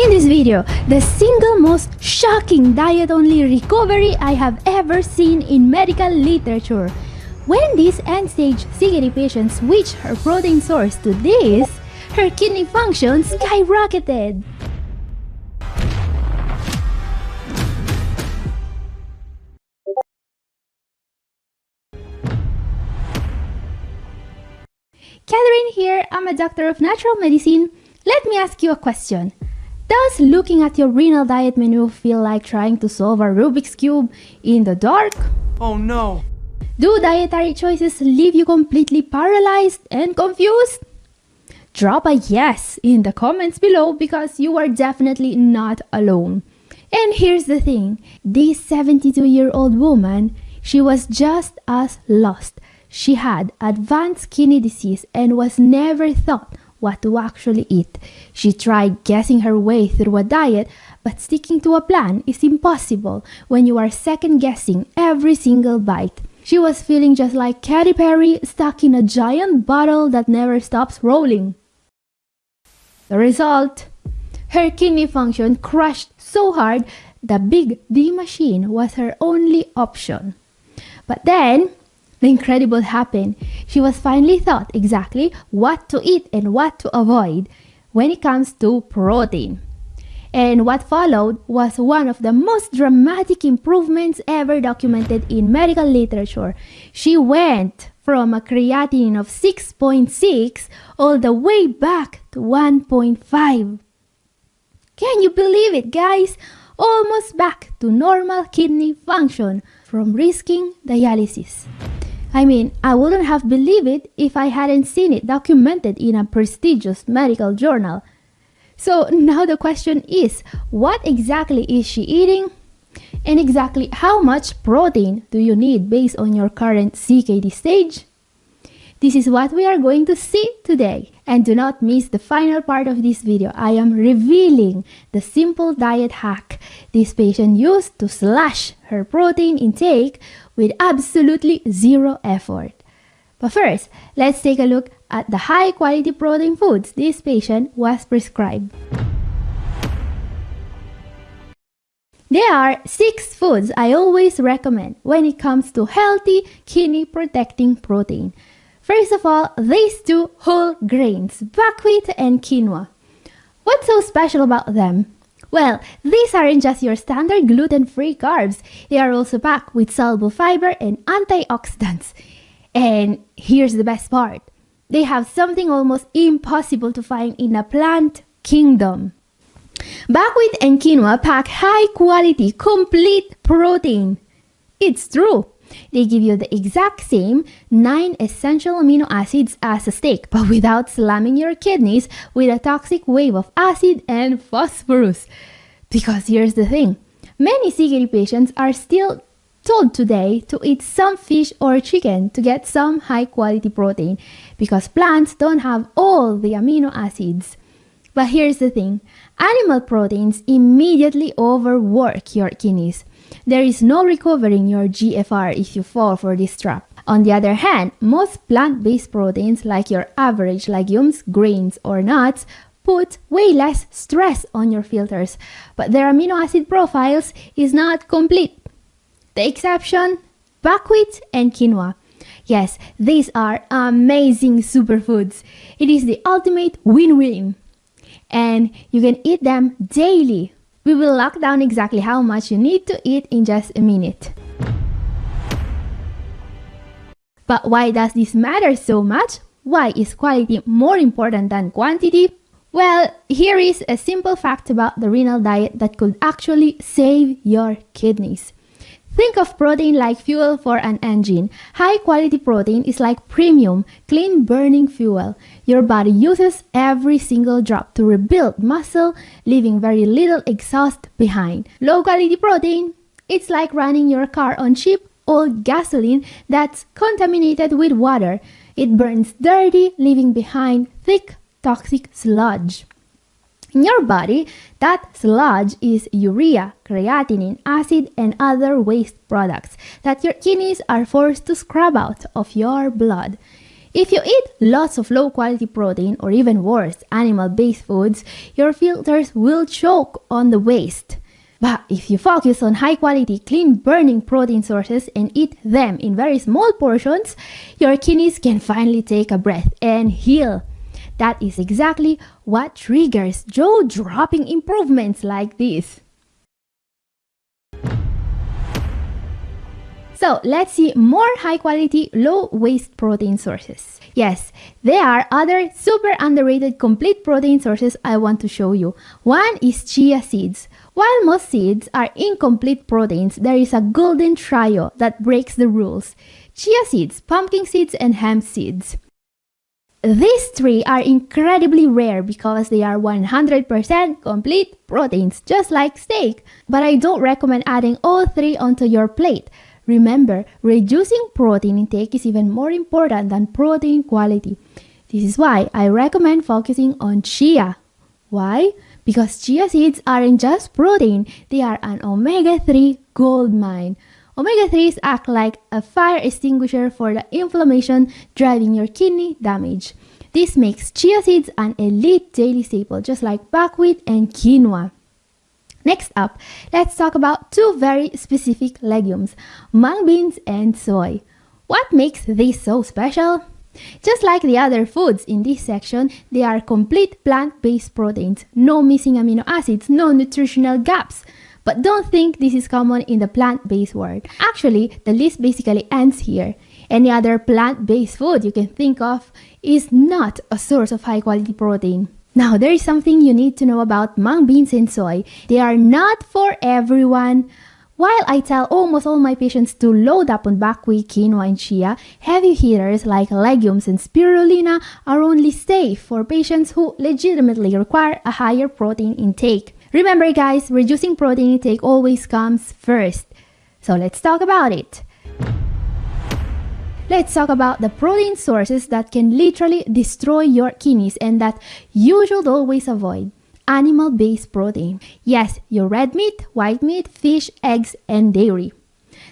In this video, the single most shocking diet-only recovery I have ever seen in medical literature. When this end-stage CKD patient switched her protein source to this, her kidney function skyrocketed. Catherine here, I'm a doctor of natural medicine. Let me ask you a question. Does looking at your renal diet menu feel like trying to solve a Rubik's Cube in the dark? Oh no! Do dietary choices leave you completely paralyzed and confused? Drop a yes in the comments below because you are definitely not alone. And here's the thing, this 72-year-old woman, she was just as lost. She had advanced kidney disease and was never taught what to actually eat. She tried guessing her way through a diet, but sticking to a plan is impossible when you are second-guessing every single bite. She was feeling just like Katy Perry stuck in a giant bottle that never stops rolling. The result? Her kidney function crashed so hard, the Big D machine was her only option. But then, the incredible happened. She was finally taught exactly what to eat and what to avoid when it comes to protein. And what followed was one of the most dramatic improvements ever documented in medical literature. She went from a creatinine of 6.6 all the way back to 1.5. Can you believe it, guys? Almost back to normal kidney function from risking dialysis. I mean, I wouldn't have believed it if I hadn't seen it documented in a prestigious medical journal. So now the question is, what exactly is she eating? And exactly how much protein do you need based on your current CKD stage? This is what we are going to see today. And do not miss the final part of this video. I am revealing the simple diet hack this patient used to slash her protein intake with absolutely zero effort. But first, let's take a look at the high-quality protein foods this patient was prescribed. There are 6 foods I always recommend when it comes to healthy kidney-protecting protein. First of all, these 2 whole grains, buckwheat and quinoa. What's so special about them? Well, these aren't just your standard gluten-free carbs. They are also packed with soluble fiber and antioxidants. And here's the best part. They have something almost impossible to find in a plant kingdom. Buckwheat and quinoa pack high-quality, complete protein. It's true. They give you the exact same 9 essential amino acids as a steak, but without slamming your kidneys with a toxic wave of acid and phosphorus. Because here's the thing, many CKD patients are still told today to eat some fish or chicken to get some high-quality protein because plants don't have all the amino acids. But here's the thing, animal proteins immediately overwork your kidneys. There is no recovering your GFR if you fall for this trap. On the other hand, most plant-based proteins like your average legumes, grains, or nuts put way less stress on your filters, but their amino acid profiles is not complete. The exception, buckwheat and quinoa. Yes, these are amazing superfoods. It is the ultimate win-win. And you can eat them daily. We will lock down exactly how much you need to eat in just a minute. But why does this matter so much? Why is quality more important than quantity? Well, here is a simple fact about the renal diet that could actually save your kidneys. Think of protein like fuel for an engine. High-quality protein is like premium, clean-burning fuel. Your body uses every single drop to rebuild muscle, leaving very little exhaust behind. Low-quality protein, it's like running your car on cheap, old gasoline that's contaminated with water. It burns dirty, leaving behind thick, toxic sludge. In your body, that sludge is urea, creatinine, acid, and other waste products that your kidneys are forced to scrub out of your blood. If you eat lots of low-quality protein, or even worse, animal-based foods, your filters will choke on the waste. But if you focus on high-quality, clean-burning protein sources and eat them in very small portions, your kidneys can finally take a breath and heal. That is exactly what triggers jaw-dropping improvements like this. So let's see more high-quality, low-waste protein sources. Yes, there are other super underrated complete protein sources I want to show you. One is chia seeds. While most seeds are incomplete proteins, there is a golden trio that breaks the rules: chia seeds, pumpkin seeds, and hemp seeds. These three are incredibly rare because they are 100% complete proteins, just like steak. But I don't recommend adding all three onto your plate. Remember, reducing protein intake is even more important than protein quality. This is why I recommend focusing on chia. Why? Because chia seeds aren't just protein, they are an omega-3 gold mine. Omega-3s act like a fire extinguisher for the inflammation driving your kidney damage. This makes chia seeds an elite daily staple, just like buckwheat and quinoa. Next up, let's talk about two very specific legumes, mung beans and soy. What makes these so special? Just like the other foods in this section, they are complete plant-based proteins, no missing amino acids, no nutritional gaps. But don't think this is common in the plant-based world. Actually, the list basically ends here. Any other plant-based food you can think of is not a source of high-quality protein. Now, there is something you need to know about mung beans and soy. They are not for everyone. While I tell almost all my patients to load up on buckwheat, quinoa, and chia, heavy hitters like legumes and spirulina are only safe for patients who legitimately require a higher protein intake. Remember guys, reducing protein intake always comes first. So let's talk about it. Let's talk about the protein sources that can literally destroy your kidneys and that you should always avoid. Animal-based protein. Yes, your red meat, white meat, fish, eggs, and dairy.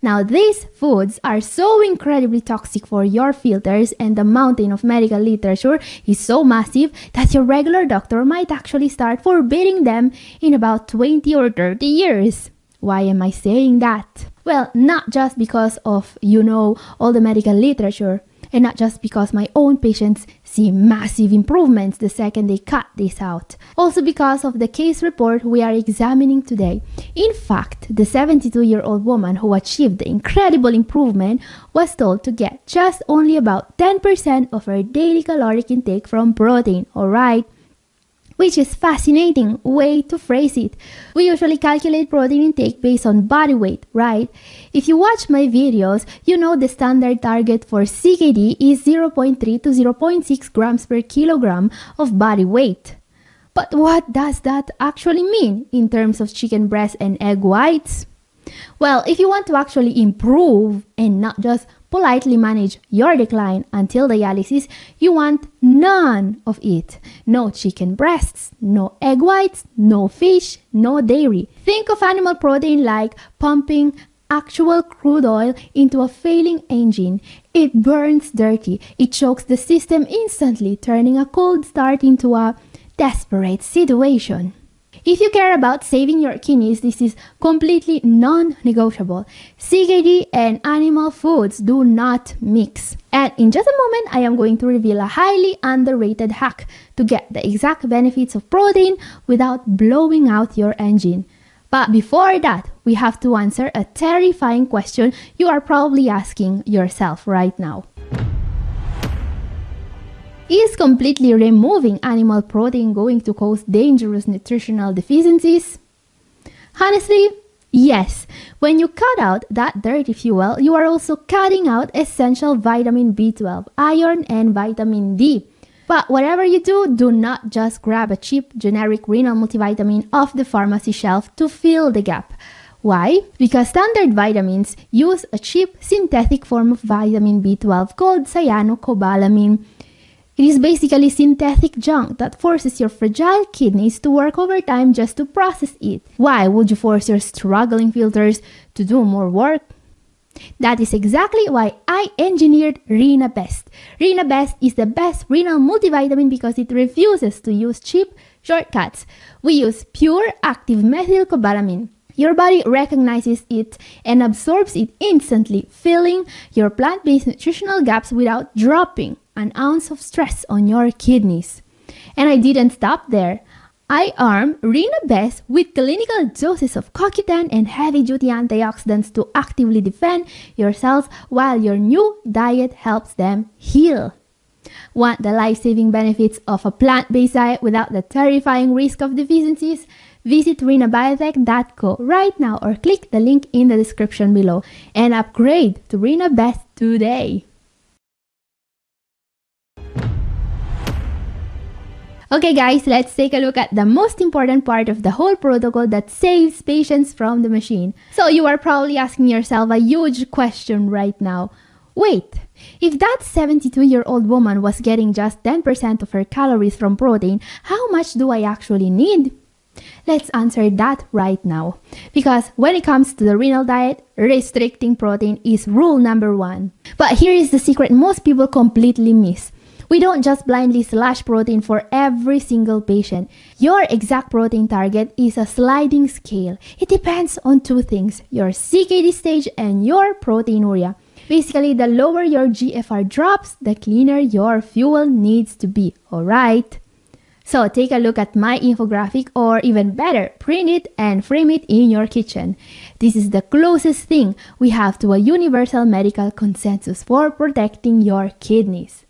Now, these foods are so incredibly toxic for your filters, and the mountain of medical literature is so massive that your regular doctor might actually start forbidding them in about 20 or 30 years. Why am I saying that? Well, not just because of, all the medical literature, and not just because my own patients see massive improvements the second they cut this out. Also because of the case report we are examining today. In fact, the 72-year-old woman who achieved the incredible improvement was told to get just only about 10% of her daily caloric intake from protein, alright? Which is fascinating way to phrase it. We usually calculate protein intake based on body weight, right? If you watch my videos, you know the standard target for CKD is 0.3 to 0.6 grams per kilogram of body weight. But what does that actually mean in terms of chicken breast and egg whites? Well, if you want to actually improve and not just politely manage your decline until dialysis, you want none of it. No chicken breasts, no egg whites, no fish, no dairy. Think of animal protein like pumping actual crude oil into a failing engine. It burns dirty. It chokes the system instantly, turning a cold start into a desperate situation. If you care about saving your kidneys, this is completely non-negotiable. CKD and animal foods do not mix. And in just a moment, I am going to reveal a highly underrated hack to get the exact benefits of protein without blowing out your engine. But before that, we have to answer a terrifying question you are probably asking yourself right now. Is completely removing animal protein going to cause dangerous nutritional deficiencies? Honestly, yes. When you cut out that dirty fuel, you are also cutting out essential vitamin B12, iron, and vitamin D. But whatever you do, do not just grab a cheap generic renal multivitamin off the pharmacy shelf to fill the gap. Why? Because standard vitamins use a cheap synthetic form of vitamin B12 called cyanocobalamin. It is basically synthetic junk that forces your fragile kidneys to work overtime just to process it. Why would you force your struggling filters to do more work? That is exactly why I engineered RenaBest. RenaBest is the best renal multivitamin because it refuses to use cheap shortcuts. We use pure active methylcobalamin. Your body recognizes it and absorbs it instantly, filling your plant-based nutritional gaps without dropping an ounce of stress on your kidneys. And I didn't stop there. I arm RenaBest with clinical doses of CoQ10 and heavy-duty antioxidants to actively defend your cells while your new diet helps them heal. Want the life-saving benefits of a plant-based diet without the terrifying risk of deficiencies? Visit renabiotech.co right now or click the link in the description below and upgrade to RenaBest today. Okay guys, let's take a look at the most important part of the whole protocol that saves patients from the machine. So you are probably asking yourself a huge question right now. Wait, if that 72-year-old woman was getting just 10% of her calories from protein, how much do I actually need? Let's answer that right now. Because when it comes to the renal diet, restricting protein is rule number 1. But here is the secret most people completely miss. We don't just blindly slash protein for every single patient. Your exact protein target is a sliding scale. It depends on 2 things, your CKD stage and your proteinuria. Basically, the lower your GFR drops, the cleaner your fuel needs to be, alright? So take a look at my infographic, or even better, print it and frame it in your kitchen. This is the closest thing we have to a universal medical consensus for protecting your kidneys.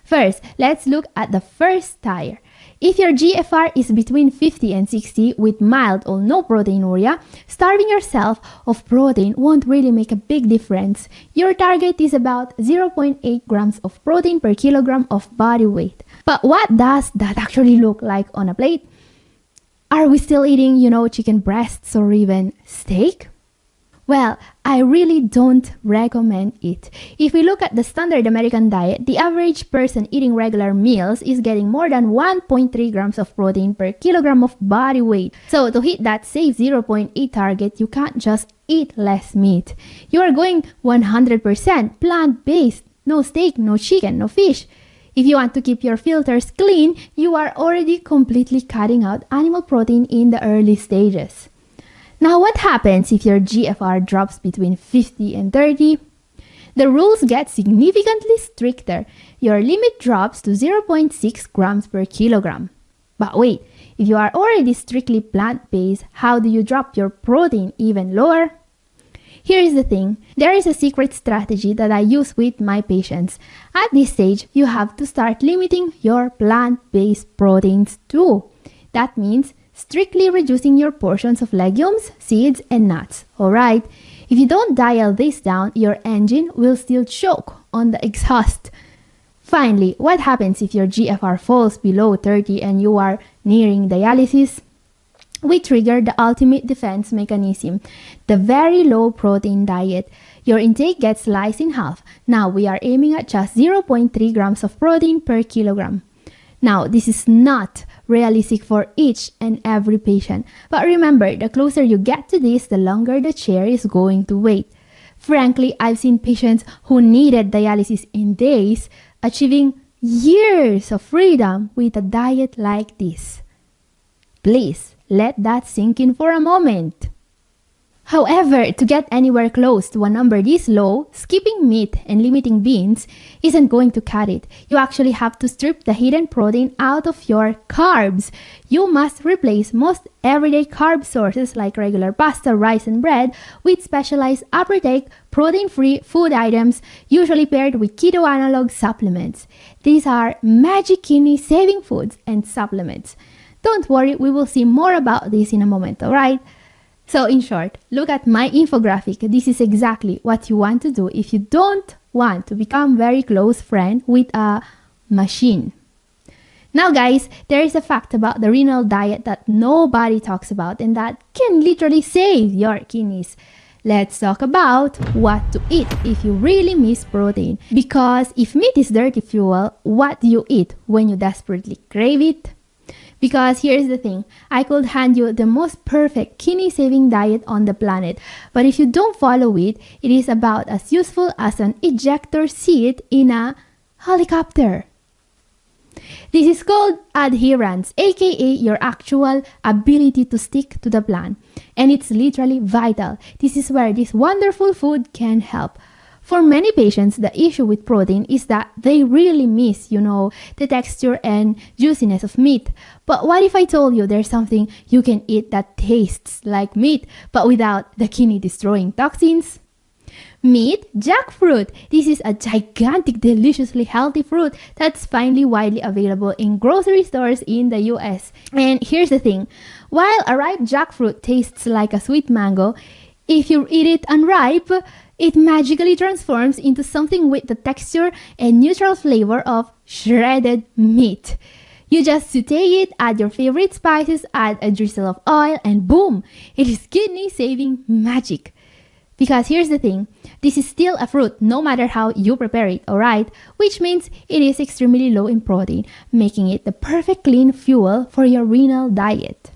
First, let's look at the first tier. If your GFR is between 50 and 60 with mild or no proteinuria, starving yourself of protein won't really make a big difference. Your target is about 0.8 grams of protein per kilogram of body weight. But what does that actually look like on a plate? Are we still eating, chicken breasts or even steak? Well, I really don't recommend it. If we look at the standard American diet, the average person eating regular meals is getting more than 1.3 grams of protein per kilogram of body weight. So to hit that safe 0.8 target, you can't just eat less meat. You are going 100% plant-based. No steak, no chicken, no fish. If you want to keep your filters clean, you are already completely cutting out animal protein in the early stages. Now, what happens if your GFR drops between 50 and 30? The rules get significantly stricter. Your limit drops to 0.6 grams per kilogram. But wait, if you are already strictly plant-based, how do you drop your protein even lower? Here is the thing. There is a secret strategy that I use with my patients. At this stage, you have to start limiting your plant-based proteins too. That means strictly reducing your portions of legumes, seeds, and nuts. Alright? If you don't dial this down, your engine will still choke on the exhaust. Finally, what happens if your GFR falls below 30 and you are nearing dialysis? We trigger the ultimate defense mechanism, the very low protein diet. Your intake gets sliced in half. Now we are aiming at just 0.3 grams of protein per kilogram. Now, this is not realistic for each and every patient. But remember, the closer you get to this, the longer the chair is going to wait. Frankly, I've seen patients who needed dialysis in days, achieving years of freedom with a diet like this. Please, let that sink in for a moment. However, to get anywhere close to a number this low, skipping meat and limiting beans isn't going to cut it. You actually have to strip the hidden protein out of your carbs. You must replace most everyday carb sources like regular pasta, rice, and bread with specialized upper-take, protein-free food items, usually paired with keto analog supplements. These are magic kidney saving foods and supplements. Don't worry, we will see more about this in a moment, alright? So in short, look at my infographic. This is exactly what you want to do if you don't want to become very close friend with a machine. Now guys, there is a fact about the renal diet that nobody talks about and that can literally save your kidneys. Let's talk about what to eat if you really miss protein. Because if meat is dirty fuel, what do you eat when you desperately crave it? Because here's the thing, I could hand you the most perfect kidney-saving diet on the planet, but if you don't follow it, it is about as useful as an ejector seat in a helicopter. This is called adherence, aka your actual ability to stick to the plan. And it's literally vital. This is where this wonderful food can help. For many patients, the issue with protein is that they really miss, the texture and juiciness of meat. But what if I told you there's something you can eat that tastes like meat, but without the kidney-destroying toxins? Meet jackfruit. This is a gigantic, deliciously healthy fruit that's finally widely available in grocery stores in the US. And here's the thing, while a ripe jackfruit tastes like a sweet mango, if you eat it unripe, it magically transforms into something with the texture and neutral flavor of shredded meat. You just saute it, add your favorite spices, add a drizzle of oil, and boom! It is kidney-saving magic. Because here's the thing, this is still a fruit no matter how you prepare it, alright? Which means it is extremely low in protein, making it the perfect clean fuel for your renal diet.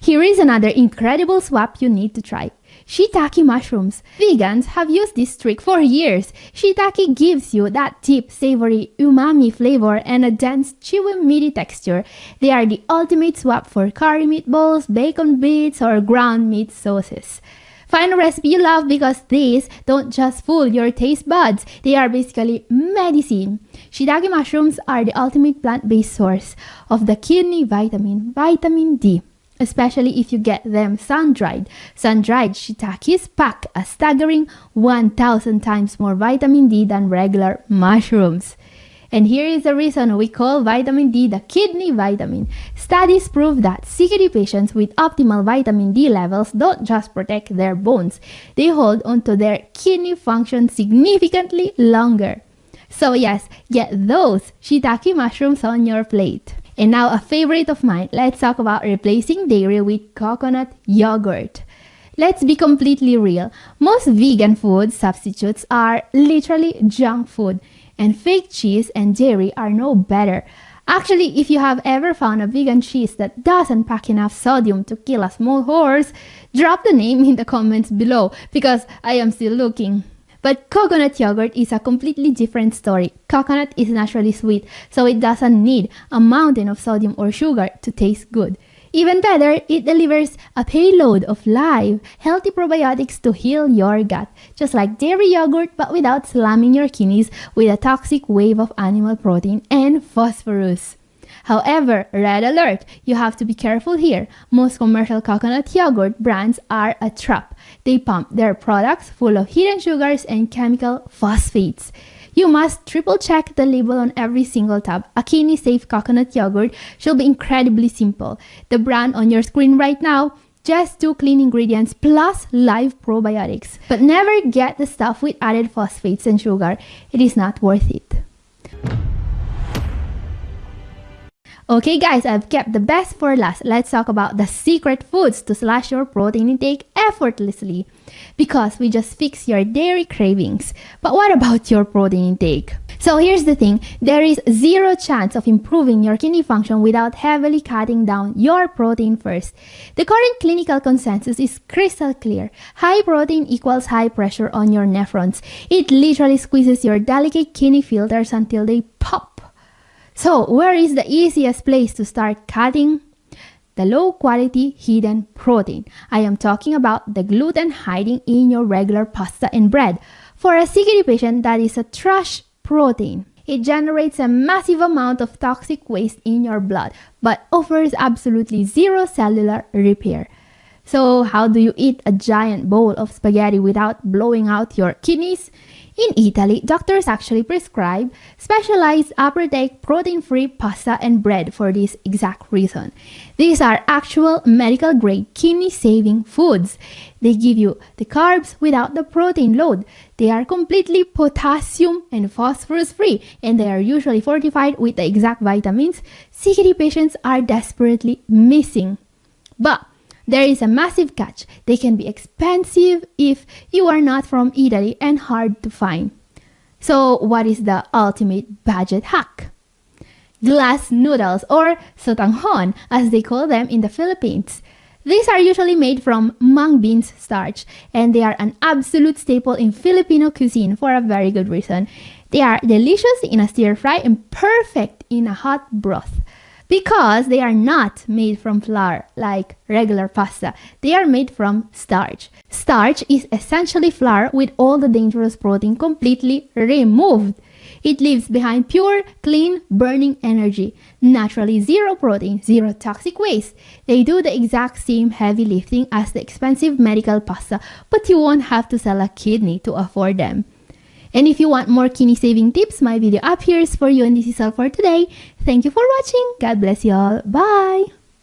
Here is another incredible swap you need to try. Shiitake mushrooms. Vegans have used this trick for years. Shiitake gives you that deep, savory, umami flavor and a dense, chewy, meaty texture. They are the ultimate swap for curry meatballs, bacon bits, or ground meat sauces. Find a recipe you love because these don't just fool your taste buds, they are basically medicine. Shiitake mushrooms are the ultimate plant-based source of the kidney vitamin, vitamin D, especially if you get them sun-dried. Sun-dried shiitakes pack a staggering 1,000 times more vitamin D than regular mushrooms. And here is the reason we call vitamin D the kidney vitamin. Studies prove that CKD patients with optimal vitamin D levels don't just protect their bones, they hold onto their kidney function significantly longer. So yes, get those shiitake mushrooms on your plate. And now a favorite of mine, let's talk about replacing dairy with coconut yogurt. Let's be completely real. Most vegan food substitutes are literally junk food. And fake cheese and dairy are no better. Actually, if you have ever found a vegan cheese that doesn't pack enough sodium to kill a small horse, drop the name in the comments below because I am still looking. But coconut yogurt is a completely different story. Coconut is naturally sweet, so it doesn't need a mountain of sodium or sugar to taste good. Even better, it delivers a payload of live, healthy probiotics to heal your gut, just like dairy yogurt but without slamming your kidneys with a toxic wave of animal protein and phosphorus. However, red alert, you have to be careful here. Most commercial coconut yogurt brands are a trap. They pump their products full of hidden sugars and chemical phosphates. You must triple check the label on every single tub. A kidney-safe coconut yogurt should be incredibly simple. The brand on your screen right now, just 2 clean ingredients plus live probiotics. But never get the stuff with added phosphates and sugar. It is not worth it. Okay guys, I've kept the best for last. Let's talk about the secret foods to slash your protein intake effortlessly. Because we just fix your dairy cravings. But what about your protein intake? So here's the thing, there is zero chance of improving your kidney function without heavily cutting down your protein first. The current clinical consensus is crystal clear. High protein equals high pressure on your nephrons. It literally squeezes your delicate kidney filters until they pop. So, where is the easiest place to start cutting? The low-quality hidden protein. I am talking about the gluten hiding in your regular pasta and bread. For a CKD patient, that is a trash protein. It generates a massive amount of toxic waste in your blood, but offers absolutely zero cellular repair. So, how do you eat a giant bowl of spaghetti without blowing out your kidneys? In Italy, doctors actually prescribe specialized upper-deck protein-free pasta and bread for this exact reason. These are actual medical-grade kidney-saving foods. They give you the carbs without the protein load. They are completely potassium and phosphorus-free, and they are usually fortified with the exact vitamins CKD patients are desperately missing. But there is a massive catch. They can be expensive if you are not from Italy and hard to find. So what is the ultimate budget hack? glass noodles, or sotanghon as they call them in the Philippines. These are usually made from mung beans starch, and they are an absolute staple in Filipino cuisine for a very good reason. They are delicious in a stir fry and perfect in a hot broth. Because they are not made from flour like regular pasta. They are made from starch. Starch is essentially flour with all the dangerous protein completely removed. It leaves behind pure, clean, burning energy. Naturally zero protein, zero toxic waste. They do the exact same heavy lifting as the expensive medical pasta, but you won't have to sell a kidney to afford them. And if you want more kidney saving tips, my video up here is for you, and this is all for today. Thank you for watching. God bless you all. Bye!